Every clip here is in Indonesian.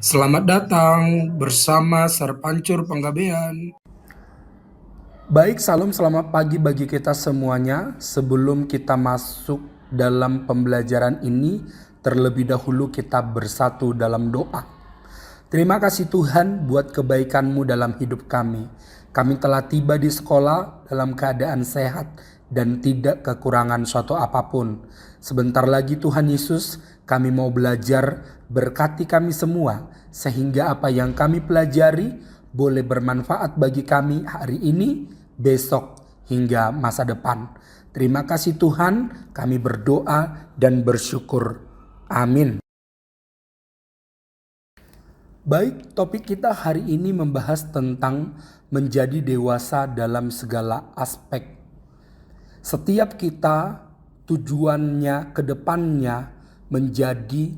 Selamat datang bersama Sarpancur Panggabean. Baik, salam selamat pagi bagi kita semuanya. Sebelum kita masuk dalam pembelajaran ini, terlebih dahulu kita bersatu dalam doa. Terima kasih Tuhan buat kebaikan-Mu dalam hidup kami. Kami telah tiba di sekolah dalam keadaan sehat dan tidak kekurangan suatu apapun. Sebentar lagi Tuhan Yesus, kami mau belajar, berkati kami semua sehingga apa yang kami pelajari boleh bermanfaat bagi kami hari ini, besok, hingga masa depan. Terima kasih Tuhan, kami berdoa dan bersyukur. Amin. Baik, topik kita hari ini membahas tentang menjadi dewasa dalam segala aspek. Setiap kita tujuannya ke depannya menjadi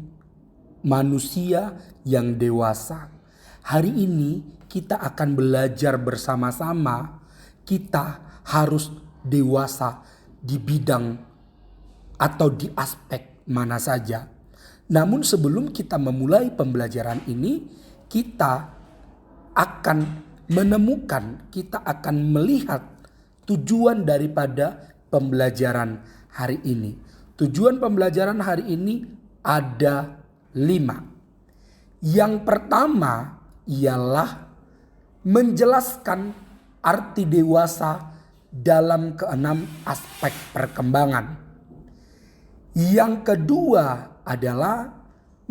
manusia yang dewasa. Hari ini kita akan belajar bersama-sama, kita harus dewasa di bidang atau di aspek mana saja. Namun sebelum kita memulai pembelajaran ini, kita akan menemukan, kita akan melihat tujuan daripada pembelajaran hari ini. Tujuan pembelajaran hari ini ada 5. Yang pertama ialah menjelaskan arti dewasa dalam keenam aspek perkembangan. Yang kedua adalah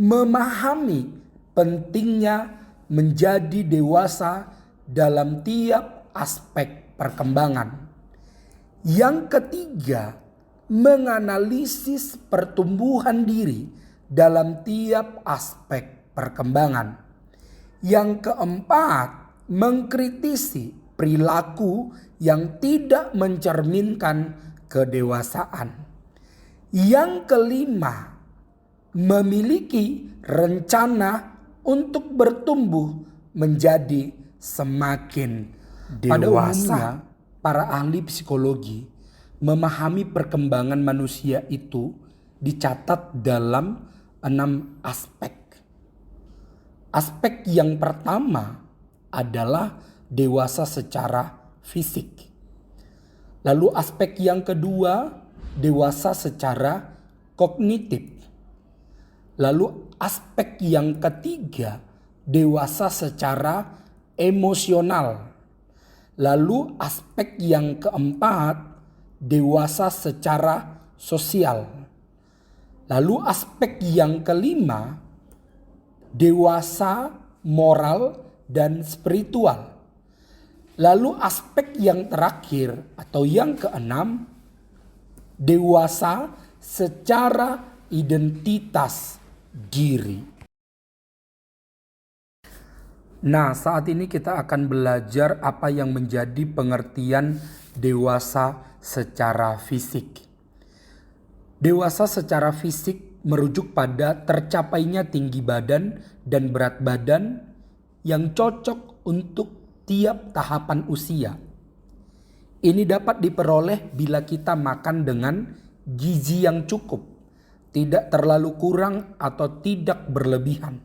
memahami pentingnya menjadi dewasa dalam tiap aspek perkembangan. Yang ketiga, menganalisis pertumbuhan diri dalam tiap aspek perkembangan. Yang keempat, mengkritisi perilaku yang tidak mencerminkan kedewasaan. Yang kelima, memiliki rencana untuk bertumbuh menjadi semakin dewasa. Pada umumnya, para ahli psikologi memahami perkembangan manusia itu dicatat dalam 6 aspek. Aspek yang pertama adalah dewasa secara fisik. Lalu aspek yang kedua, dewasa secara kognitif. Lalu aspek yang ketiga, dewasa secara emosional. Lalu aspek yang keempat, dewasa secara sosial. Lalu aspek yang kelima, dewasa moral dan spiritual. Lalu aspek yang terakhir atau yang keenam, dewasa secara identitas diri. Nah, saat ini kita akan belajar apa yang menjadi pengertian dewasa secara fisik. Dewasa secara fisik merujuk pada tercapainya tinggi badan dan berat badan yang cocok untuk tiap tahapan usia. Ini dapat diperoleh bila kita makan dengan gizi yang cukup, tidak terlalu kurang atau tidak berlebihan.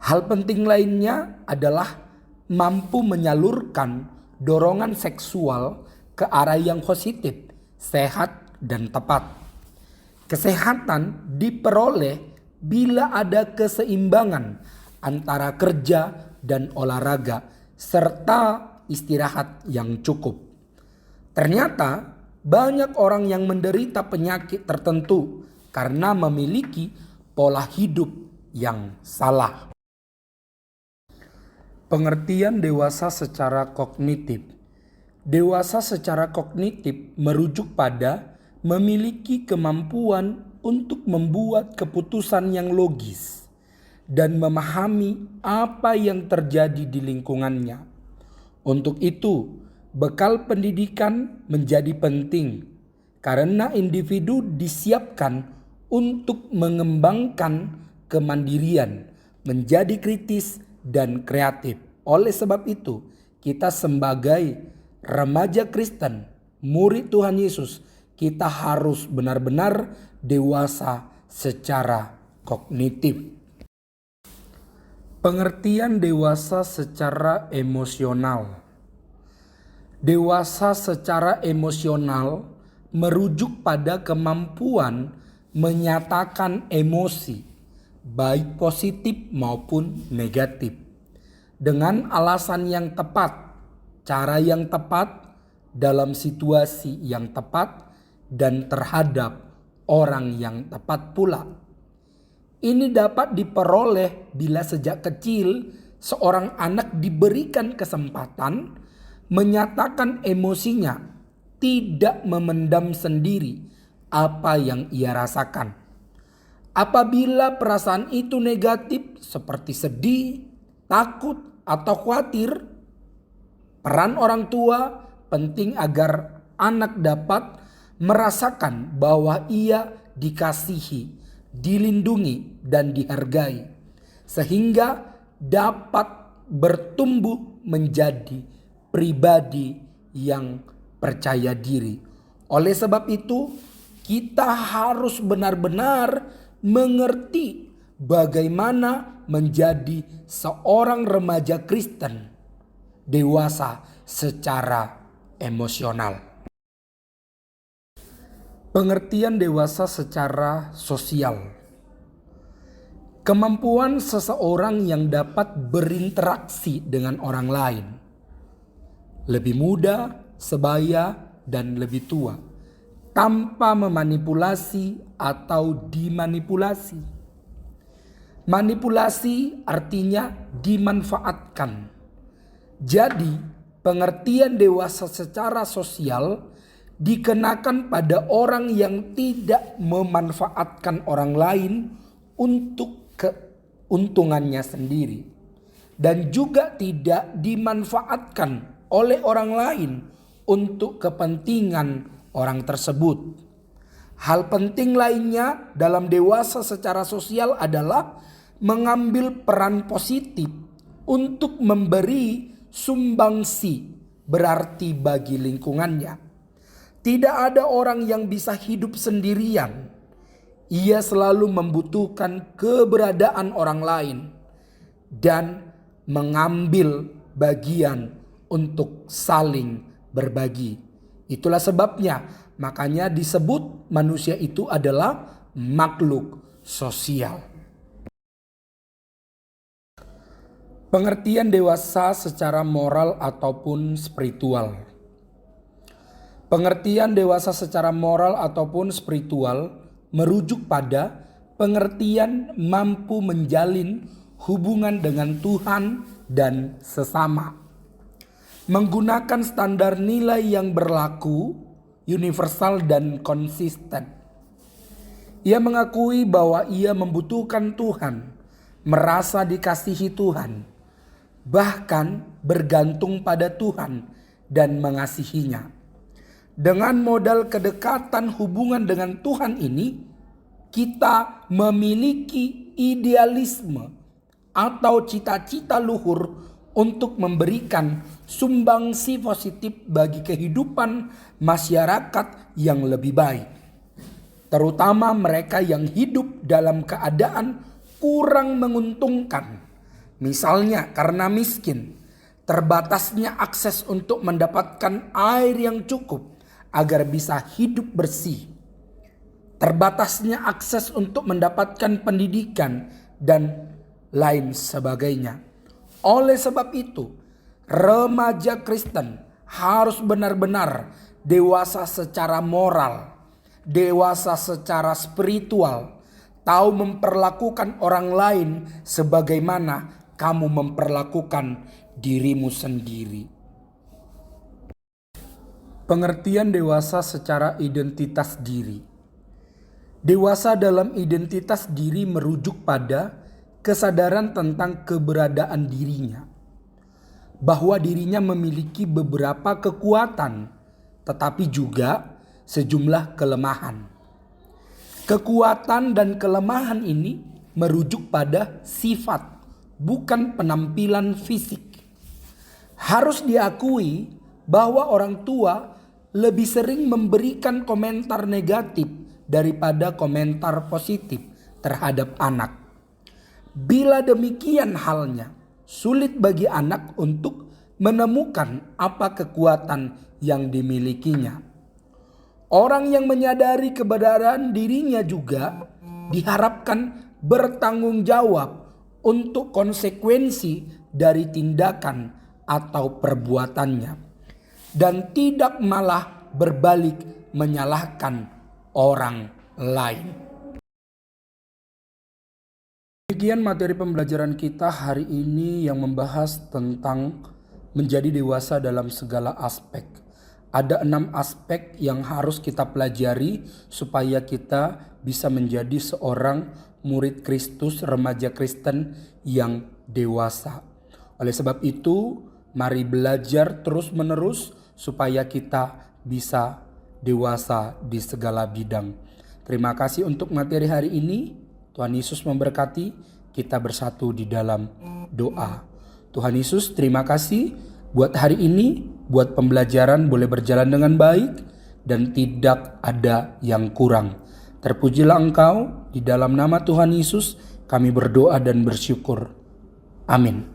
Hal penting lainnya adalah mampu menyalurkan dorongan seksual ke arah yang positif, sehat dan tepat. Kesehatan diperoleh bila ada keseimbangan antara kerja dan olahraga serta istirahat yang cukup. Ternyata banyak orang yang menderita penyakit tertentu karena memiliki pola hidup yang salah. Pengertian dewasa secara kognitif. Dewasa secara kognitif merujuk pada memiliki kemampuan untuk membuat keputusan yang logis dan memahami apa yang terjadi di lingkungannya. Untuk itu, bekal pendidikan menjadi penting karena individu disiapkan untuk mengembangkan kemandirian, menjadi kritis dan kreatif. Oleh sebab itu, kita sebagai remaja Kristen, murid Tuhan Yesus, kita harus benar-benar dewasa secara kognitif. Pengertian dewasa secara emosional. Dewasa secara emosional merujuk pada kemampuan menyatakan emosi, baik positif maupun negatif, dengan alasan yang tepat, cara yang tepat, dalam situasi yang tepat, dan terhadap orang yang tepat pula. Ini dapat diperoleh bila sejak kecil seorang anak diberikan kesempatan menyatakan emosinya, tidak memendam sendiri apa yang ia rasakan. Apabila perasaan itu negatif seperti sedih, takut, atau khawatir, peran orang tua penting agar anak dapat merasakan bahwa ia dikasihi, dilindungi, dan dihargai, sehingga dapat bertumbuh menjadi pribadi yang percaya diri. Oleh sebab itu, kita harus benar-benar mengerti bagaimana menjadi seorang remaja Kristen dewasa secara emosional. Pengertian dewasa secara sosial. Kemampuan seseorang yang dapat berinteraksi dengan orang lain, lebih muda, sebaya, dan lebih tua, tanpa memanipulasi atau dimanipulasi. Manipulasi artinya dimanfaatkan. Jadi, pengertian dewasa secara sosial dikenakan pada orang yang tidak memanfaatkan orang lain untuk keuntungannya sendiri, dan juga tidak dimanfaatkan oleh orang lain untuk kepentingan orang tersebut. Hal penting lainnya dalam dewasa secara sosial adalah mengambil peran positif untuk memberi sumbangsi berarti bagi lingkungannya. Tidak ada orang yang bisa hidup sendirian. Ia selalu membutuhkan keberadaan orang lain dan mengambil bagian untuk saling berbagi. Itulah sebabnya makanya disebut manusia itu adalah makhluk sosial. Pengertian dewasa secara moral ataupun spiritual. Pengertian dewasa secara moral ataupun spiritual merujuk pada pengertian mampu menjalin hubungan dengan Tuhan dan sesama, menggunakan standar nilai yang berlaku, universal dan konsisten. Ia mengakui bahwa ia membutuhkan Tuhan, merasa dikasihi Tuhan, bahkan bergantung pada Tuhan dan mengasihinya. Dengan modal kedekatan hubungan dengan Tuhan ini, kita memiliki idealisme atau cita-cita luhur untuk memberikan sumbangsi positif bagi kehidupan masyarakat yang lebih baik, terutama mereka yang hidup dalam keadaan kurang menguntungkan, misalnya karena miskin, terbatasnya akses untuk mendapatkan air yang cukup agar bisa hidup bersih, terbatasnya akses untuk mendapatkan pendidikan, dan lain sebagainya. Oleh sebab itu, remaja Kristen harus benar-benar dewasa secara moral, dewasa secara spiritual, tahu memperlakukan orang lain sebagaimana kamu memperlakukan dirimu sendiri. Pengertian dewasa secara identitas diri. Dewasa dalam identitas diri merujuk pada kesadaran tentang keberadaan dirinya, bahwa dirinya memiliki beberapa kekuatan, tetapi juga sejumlah kelemahan. Kekuatan dan kelemahan ini merujuk pada sifat, bukan penampilan fisik. Harus diakui bahwa orang tua lebih sering memberikan komentar negatif daripada komentar positif terhadap anak. Bila demikian halnya, sulit bagi anak untuk menemukan apa kekuatan yang dimilikinya. Orang yang menyadari kebenaran dirinya juga diharapkan bertanggung jawab untuk konsekuensi dari tindakan atau perbuatannya, dan tidak malah berbalik menyalahkan orang lain. Demikian materi pembelajaran kita hari ini yang membahas tentang menjadi dewasa dalam segala aspek. Ada 6 aspek yang harus kita pelajari supaya kita bisa menjadi seorang murid Kristus, remaja Kristen yang dewasa. Oleh sebab itu, mari belajar terus-menerus supaya kita bisa dewasa di segala bidang. Terima kasih untuk materi hari ini. Tuhan Yesus memberkati. Kita bersatu di dalam doa. Tuhan Yesus, terima kasih buat hari ini, buat pembelajaran boleh berjalan dengan baik dan tidak ada yang kurang. Terpujilah Engkau, di dalam nama Tuhan Yesus kami berdoa dan bersyukur. Amin.